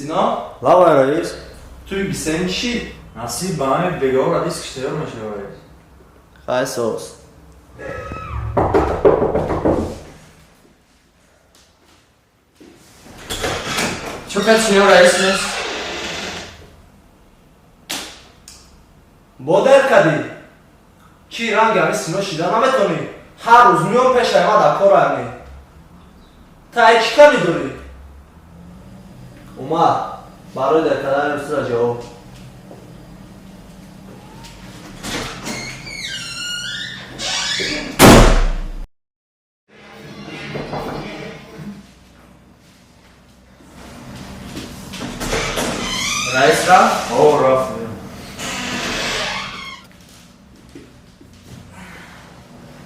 سینا لا رئیس توی بیسن چی؟ نصیب به همه بگاه ردیس کشتیار میشه رئیس. خیلی سوز چو که سینیور رئیس نیست؟ بادر کدی چی رنگ همه سینا شیدن نمیتونی هر روز میام پیش ما در کار همه تا چی کمی داری؟ اومد برای در کدن رسول را جواب رئیس رفت؟ آه رفت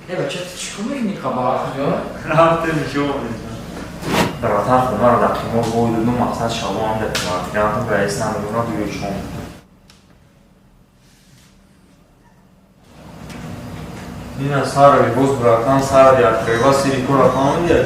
ای بچه چیکار میکنی خبر رفته میشه براتر خونه رو در قیمه بود دو مقصد شما هم بتونم دیگه هم رئیس نمیدونه دوی شما این از سر بی بوز براتن سر دیگر قیبا سیری کور اکان دیگر